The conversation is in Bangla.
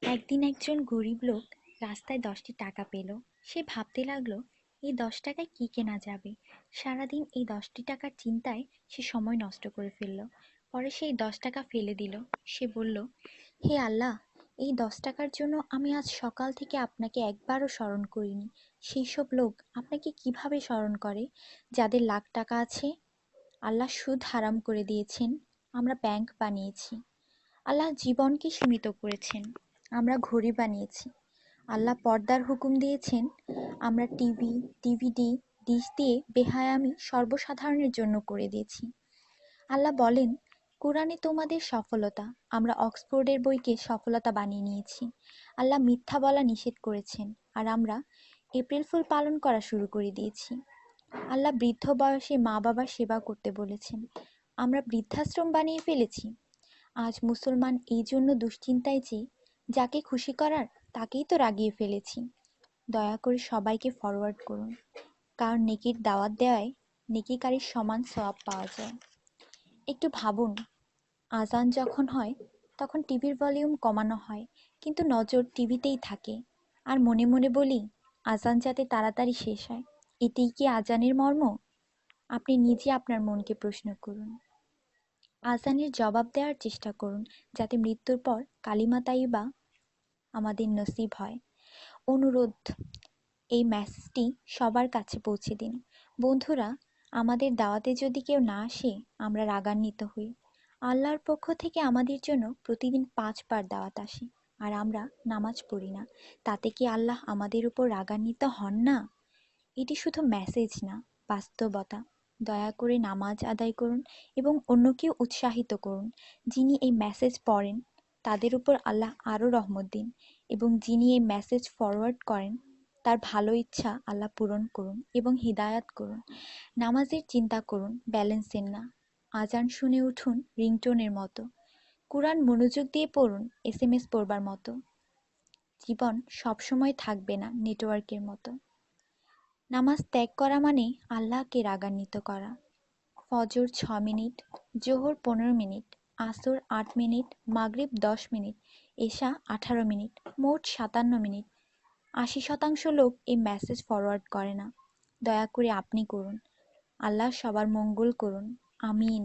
একদিন একজন গরিব লোক রাস্তায় 10টি টাকা পেল। সে ভাবতে লাগলো, এই 10 টাকায় কি কেনা যাবে। সারাদিন এই 10টি টাকার চিন্তায় সে সময় নষ্ট করে ফেলল। পরে সেই 10 টাকা ফেলে দিল। সে বলল, হে আল্লাহ, এই 10 টাকার জন্য আমি আজ সকাল থেকে আপনাকে একবারও স্মরণ করিনি। সেই সব লোক আপনাকে কিভাবে স্মরণ করে যাদের লাখ টাকা আছে? আল্লাহ সুদ হারাম করে দিয়েছেন, আমরা ব্যাংক বানিয়েছি। আল্লাহ জীবনকে সীমিত করেছেন, আমরা ঘড়ি বানিয়েছি। আল্লাহ পর্দার হুকুম দিয়েছেন, আমরা টিভি, ডিভিডি, ডিশ দিয়ে বেহায়ামি সর্বসাধারণের জন্য করে দিয়েছি। আল্লাহ বলেন, কোরআনে তোমাদের সফলতা, আমরা অক্সফোর্ডের বইকে সফলতা বানিয়ে নিয়েছি। আল্লাহ মিথ্যা বলা নিষেধ করেছেন, আর আমরা এপ্রিল ফুল পালন করা শুরু করে দিয়েছি। আল্লাহ বৃদ্ধ বয়সে মা বাবার সেবা করতে বলেছেন, আমরা বৃদ্ধাশ্রম বানিয়ে ফেলেছি। আজ মুসলমান এই জন্য দুশ্চিন্তায় যে যাকে খুশি করার তাকেই তো রাগিয়ে ফেলেছি। দয়া করে সবাইকে ফরওয়ার্ড করুন, কারণ নেকির দাওয়াত দেওয়ায় নেকিকারীর সমান সওয়াব পাওয়া যায়। একটু ভাবুন, আজান যখন হয় তখন টিভির ভলিউম কমানো হয়, কিন্তু নজর টিভিতেই থাকে। আর মনে মনে বলি, আজান যাতে তাড়াতাড়ি শেষ হয়। এটাই কি আজানের মর্ম? আপনি নিজে আপনার মনকে প্রশ্ন করুন। আজানের জবাব দেওয়ার চেষ্টা করুন, যাতে মৃত্যুর পর কালিমা তাইয়্যিবা আমাদের নসিব হয়। অনুরোধ, এই মেসেজটি সবার কাছে পৌঁছে দিন। বন্ধুরা, আমাদের দাওয়াতে যদি কেউ না আসে, আমরা রাগান্বিত হই। আল্লাহর পক্ষ থেকে আমাদের জন্য প্রতিদিন 5 বার দাওয়াত আসে, আর আমরা নামাজ পড়ি না। তাতে কি আল্লাহ আমাদের উপর রাগান্বিত হন না? এটি শুধু মেসেজ না, বাস্তবতা। দয়া করে নামাজ আদায় করুন এবং অন্যকে উৎসাহিত করুন। যিনি এই মেসেজ পড়েন তাদের উপর আল্লাহ আরও রহমত দিন, এবং যিনি এই মেসেজ ফরওয়ার্ড করেন তার ভালো ইচ্ছা আল্লাহ পূরণ করুন এবং হিদায়াত করুন। নামাজের চিন্তা করুন, ব্যালেন্সের না। আজান শুনে উঠুন রিংটোনের মতো। কুরআন মনোযোগ দিয়ে পড়ুন, এসএমএস পড়বার মতো। জীবন সবসময় থাকবে না নেটওয়ার্কের মতো। নামাজ ত্যাগ করা মানে আল্লাহকে রাগান্বিত করা। ফজর 6 মিনিট, জোহর 15 মিনিট, আসর 8 মিনিট, মাগরিব 10 মিনিট, এশা 18 মিনিট, মোট 57 মিনিট। 80% লোক এই মেসেজ ফরওয়ার্ড করে না। দয়া করে আপনি করুন। আল্লাহ সবার মঙ্গল করুন। আমিন।